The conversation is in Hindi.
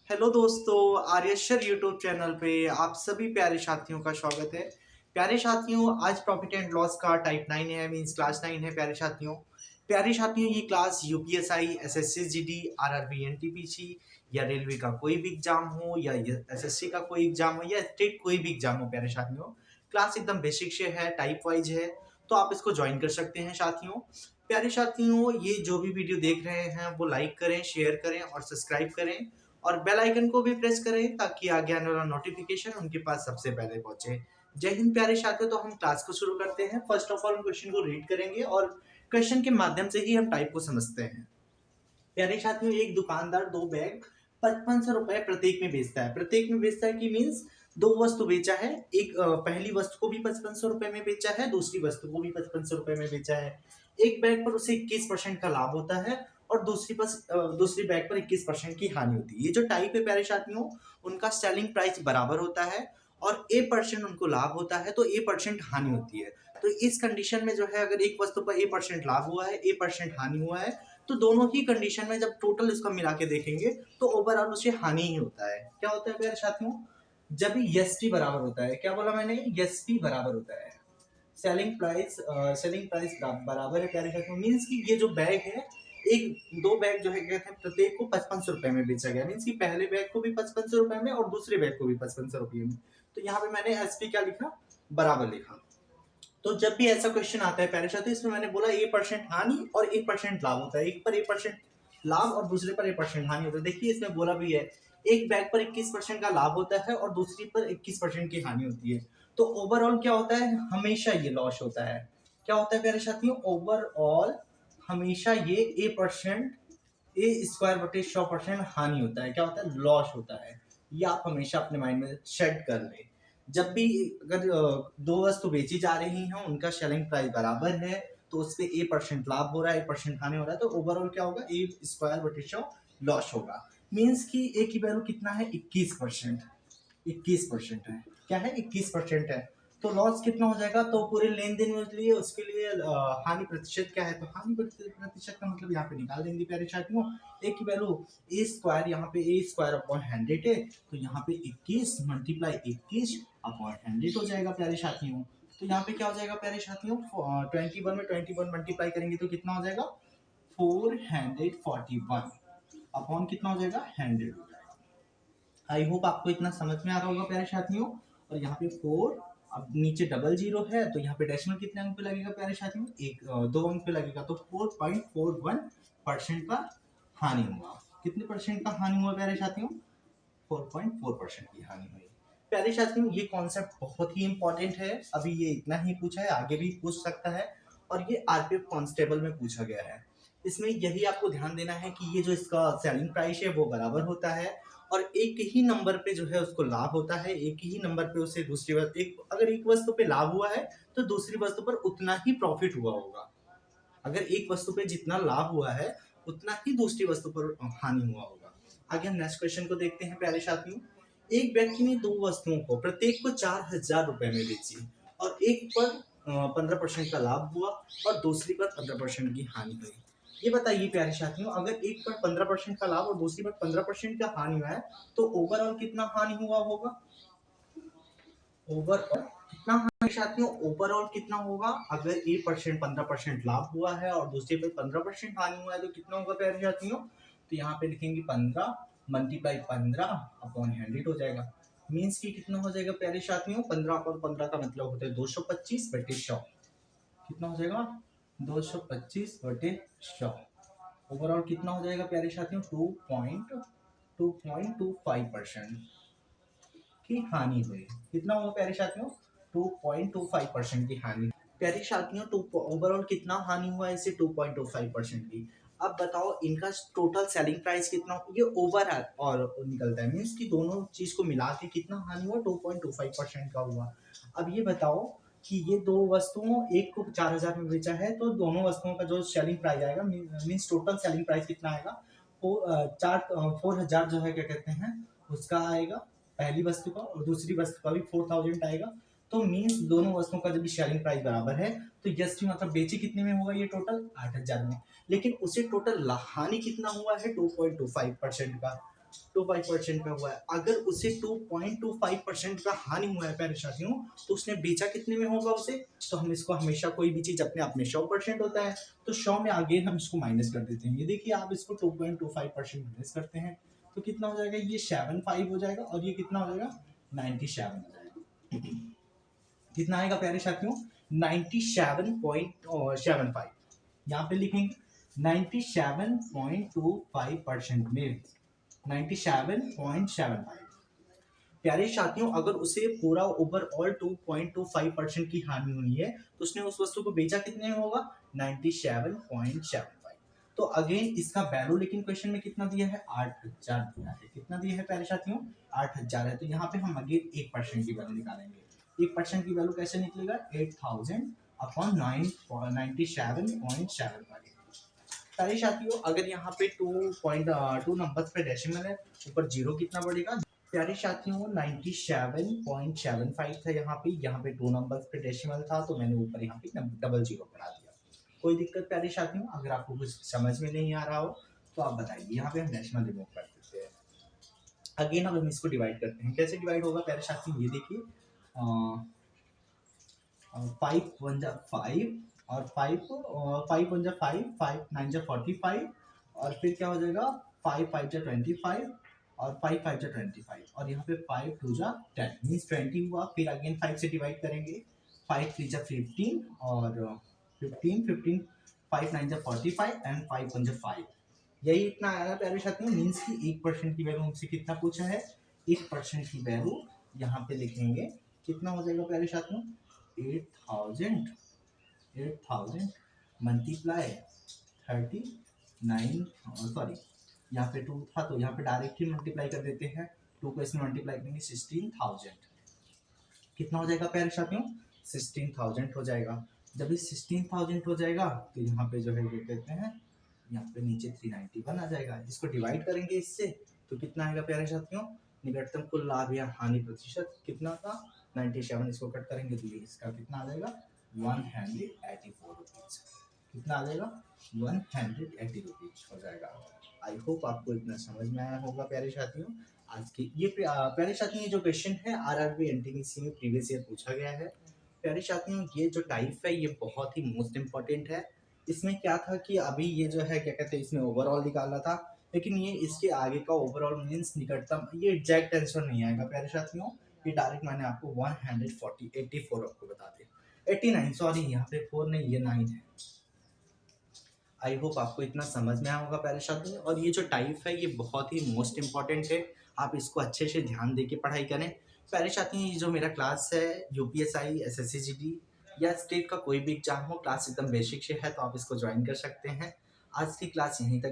हेलो दोस्तों, आर्यशर यूट्यूब चैनल पे आप सभी प्यारे साथियों का स्वागत है। प्यारे साथियों, आज प्रॉफिट एंड लॉस का टाइप 9 है, मींस क्लास 9 है। प्यारे साथियों ये class UPSI, SSC GD, RRB, NTPC या रेलवे का कोई भी एग्जाम हो या एसएससी का कोई एग्जाम हो या स्टेट कोई भी एग्जाम हो, प्यारे साथियों क्लास एकदम बेसिक से है, टाइप वाइज है, तो आप इसको ज्वाइन कर सकते हैं साथियों। प्यारे साथियों, ये जो भी वीडियो देख रहे हैं वो लाइक करें, शेयर करें और सब्सक्राइब करें और बेल आइकन को भी प्रेस करें ताकि आगे आने वाला नोटिफिकेशन उनके पास सबसे पहले पहुंचे। जय हिंद प्यारे साथियों। तो हम क्लास को शुरू करते हैं। फर्स्ट ऑफ ऑल हम क्वेश्चन को रीड करेंगे और क्वेश्चन के माध्यम से ही हम टाइप को समझते हैं। प्यारे साथियों, एक दुकानदार दो बैग 5500 रुपए प्रत्येक में बेचता है। प्रत्येक में बेचता है कि मीन्स दो वस्तु बेचा है। एक पहली वस्तु को भी 5500 रुपए में बेचा है, दूसरी वस्तु को भी 5500 रुपए में बेचा है। एक बैग पर उसे 21% का लाभ होता है और दूसरी बैग पर 21% की हानि होती है। ये जो टाइप है प्यारे साथियों, उनका सेलिंग प्राइस बराबर होता है और A% उनको लाभ होता है तो A% हानि होती है। तो इस कंडीशन में जो है, अगर एक वस्तु पर A% लाभ हुआ है, A% हानि हुआ है, तो दोनों ही कंडीशन में जब टोटल इसका मिला के देखेंगे तो ओवरऑल उसे हानि ही होता है। क्या होता है प्यारे साथियों? जब एस टी बराबर होता है, क्या बोला मैंने, एस पी बराबर होता है, सेलिंग प्राइस बराबर है प्यारे साथियों। मीन्स कि ये जो बैग है, एक दो बैग जो है कहते हैं प्रत्येक को 5500 रुपए में बेचा गया। मीन्स कि पहले बैग को भी 5500 रुपए में और दूसरे बैग को भी 5500 रुपए में। तो यहाँ पे मैंने एस पी क्या लिखा, बराबर लिखा। तो जब भी ऐसा क्वेश्चन आता है प्यारे साथियों, इसमें मैंने बोला A% हानि और A% लाभ होता है। एक पर A% लाभ और दूसरे पर A% हानि होता है। देखिए इसमें बोला भी है, एक बैग पर 21% का लाभ होता है और दूसरी पर 21% की हानि होती है। तो ओवरऑल क्या होता है, हमेशा ये लॉस होता है। क्या होता है प्यारे साथियों? ओवरऑल हमेशा ये A² बटे 100% हानि होता है। क्या होता है? लॉस होता है। ये आप हमेशा अपने माइंड में सेट कर ले। जब भी अगर दो वस्तु बेची जा रही हैं, उनका सेलिंग प्राइस बराबर है, तो उसपे A% लाभ हो रहा है, A% हानि हो रहा है, तो ओवरऑल क्या होगा, A² बटे 100 लॉस होगा। मीन्स कि A की वैल्यू कितना है, 21%। 21% है। क्या है? 21% है। तो लॉस कितना हो जाएगा? तो पूरे लेन देन में लिए उसके लिए हानि प्रतिशत क्या है, तो हानि प्रतिशत का मतलब यहाँ पे निकाल देंगे प्यारे साथियों। ए की वैल्यू A², यहाँ पे A² अपॉन 100 है, तो यहाँ पे 21 मल्टीप्लाई 21/100 हो जाएगा प्यारे साथियों। तो यहाँ पे क्या हो जाएगा प्यारे साथियों, 21 में 21 मल्टीप्लाई करेंगे तो कितना हो जाएगा, 441 अपॉन कितना हो जाएगा, 100 हो जाएगा। आई होप आपको इतना समझ में आ रहा होगा प्यारे साथियों। और यहाँ पे 4, अब नीचे डबल जीरो है तो यहाँ पे डेसिमल कितने अंक पे लगेगा प्यारे साथियों, एक 2 अंक पे लगेगा। तो 4.41% का हानि हुआ। कितने परसेंट का हानि हुआ प्यारे साथियों? 4.4% की हानि हुई। प्यारे साथियों, ये कॉन्सेप्ट बहुत ही इंपॉर्टेंट है। अभी ये इतना ही पूछा है, आगे भी पूछ सकता है और ये आरपीएफ कांस्टेबल में पूछा गया है। इसमें यही आपको ध्यान देना है कि ये जो इसका सेलिंग प्राइस है वो बराबर होता है और एक ही नंबर पे जो है उसको लाभ होता है। एक ही नंबर पे उसे दूसरी वस्तु, अगर एक वस्तु पे लाभ हुआ है तो दूसरी वस्तु पर उतना ही प्रॉफिट हुआ होगा। अगर एक वस्तु पे जितना लाभ हुआ है उतना ही दूसरी वस्तु पर हानि हुआ होगा। आगे हम नेक्स्ट क्वेश्चन को देखते हैं प्यारे साथियों। एक व्यक्ति ने दो वस्तुओं को प्रत्येक को 4000 रुपए में बेची और एक पर 15% का लाभ हुआ और दूसरी पर 15% की हानि हुई। ये बताइए प्यारे साथियों, अगर एक पर 15% का लाभ और दूसरी पर 15% का हानि हुआ है तो ओवरऑल कितना हानि हुआ होगा? ओवरऑल कितना हानि साथियों? ओवरऑल कितना होगा? अगर A% 15% लाभ हुआ है और दूसरे पे 15% हानि हुआ है तो कितना होगा प्यारे साथियों? तो यहाँ पे लिखेंगे 15 मल्टीप्लाई 15/100 हो जाएगा। मीन्स की कितना हो जाएगा प्यारे साथियों? 15/15 का मतलब होता है 225/100। कितना हो जाएगा? 225/100। ओवरऑल कितना हो जाएगा प्यारे साथियों? 2.25% की हानि हुई। कितना होगा प्यारे साथियों? 2.25% की हानि। प्यारे साथियों, टू ओवरऑल कितना हानि हुआ है इसे? 2.25% की। अब बताओ इनका टोटल सेलिंग प्राइस कितना, ये ओवर और निकलता है। मीन्स कि दोनों चीज को मिला के कितना हानि हुआ? 2.25% का हुआ। अब ये बताओ कि ये दो वस्तुओं, एक को 4000 में बेचा है तो दोनों वस्तुओं का जो सेलिंग प्राइस आएगा, मीन्स टोटल सेलिंग प्राइस कितना आएगा? 4000 जो है क्या कहते हैं उसका आएगा, पहली वस्तु का, और दूसरी वस्तु का भी 4000 आएगा। तो मीन्स दोनों वस्तुओं का जब शेयरिंग प्राइस बराबर है तो यस टी मतलब बेचे कितने में होगा, ये टोटल 8000 में। लेकिन उसे टोटल हानि कितना हुआ है? 2.25% का। 2.25% का हुआ है। अगर उसे 2.25% का हानि हुआ है प्यारे साथियों, तो उसने बेचा कितने में होगा उसे? तो हम इसको हमेशा कोई भी चीज अपने आप में 100% होता है, तो 100 में आगे हम इसको माइनस कर देते हैं। ये देखिए आप इसको 2.25% माइनस करते हैं तो कितना हो जाएगा? ये 75 हो जाएगा और ये कितना हो जाएगा? 97 हो जाएगा। कितना आएगा प्यारे साथियों? 97.75। यहाँ पे लिखेंगे 97.25% में 97.75। प्यारे साथियों, अगर उसे पूरा ओवरऑल 2.25% की हानि हुई है तो उसने उस वस्तु को बेचा कितने में होगा? 97.75। तो अगेन इसका वैल्यू लेकिन क्वेश्चन में कितना दिया है? 8000 दिया है। कितना दिया है प्यारे साथियों? 8000 है। तो यहाँ पे हम अगेन 1% की वैल्यू निकालेंगे। 1% की वैल्यू कैसे निकलेगा? 8000 अपॉन 97.75। सारे साथियों, अगर यहाँ पे 2 नंबर्स पे डेसिमल है, ऊपर जीरो कितना बढ़ेगा? प्यारे साथियों 97.75 था यहाँ पे 2 नंबर्स पे डेसिमल था तो मैंने ऊपर यहाँ पे डबल जीरो बढ़ा दिया। कोई दिक्कत प्यारे साथियों? अगर आपको कुछ समझ में नहीं आ रहा हो तो आप बताइए। यहाँ पे हम डेसिमल रिमूव कर देते हैं। अगेन अब हम इसको डिवाइड करते हैं। कैसे डिवाइड होगा प्यारे साथियों? ये देखिए 5 1 जा 5 और 5 1 जा 5, 5 9 जा 45 और फिर क्या हो जाएगा? 5 5 जा 25 और 5 5 जा 25 और यहाँ पे 5 2 जा 10 मीन्स 20 हुआ। फिर अगेन 5 से डिवाइड करेंगे। 5 3 जा 15 और 15 5 9 जा 45 एंड 5 1 जा 5। यही इतना आया प्यारे साथियों। मीन्स की 1% की वैल्यू हमसे कितना पूछा है? 1% की वैल्यू यहाँ पे लिखेंगे। कितना हो जाएगा प्यारे साथियों? 8000 मल्टीप्लाई 39 सॉरी यहाँ पे 2 था तो यहाँ पे डायरेक्ट ही मल्टीप्लाई कर देते हैं। 2 को इसमें मल्टीप्लाई करेंगे 16000। कितना हो जाएगा प्यारे साथियों? 16000 हो जाएगा। जब ये 16000 हो जाएगा तो यहाँ पे जो है ये कहते हैं, यहाँ पे नीचे 391 आ जाएगा। इसको डिवाइड करेंगे इससे तो कितना आएगा प्यारे साथियों? निकटतम कुल लाभ या हानि प्रतिशत कितना था? 97। इसको कट करेंगे तो ये इसका कितना आ जाएगा? 184 रुपीज। कितना आ जाएगा? 180 रुपीज हो जाएगा। आई होप आपको इतना समझ में आया होगा प्यारे साथियों। आज के ये प्यारे साथियों, ये जो क्वेश्चन है आरआरबी एनटीपीसी में प्रीवियस ईयर पूछा गया है। प्यारे साथियों, ये जो टाइप है ये बहुत ही मोस्ट इम्पोर्टेंट है। इसमें क्या था कि अभी ये जो है क्या कहते हैं, इसमें ओवरऑल निकाला था, लेकिन ये इसके आगे का ओवरऑल मीन्स निकटतम, ये एग्जैक्ट आंसर नहीं आएगा प्यारे साथियों। ये डायरेक्ट मैंने आपको 140 84 आपको बता दिया। 89 सॉरी, यहाँ पे 4 नहीं, ये 9 है। आई होप आपको इतना समझ में आया होगा प्यारे साथियों। और ये जो टाइप है ये बहुत ही मोस्ट इम्पॉर्टेंट है, आप इसको अच्छे से ध्यान दे के पढ़ाई करें प्यारे साथियों। ये जो मेरा क्लास है यूपीएसआई एसएससी या स्टेट का कोई भी एग्जाम हो, क्लास एकदम बेसिक से है तो आप इसको ज्वाइन कर सकते हैं। आज की क्लास यहीं तक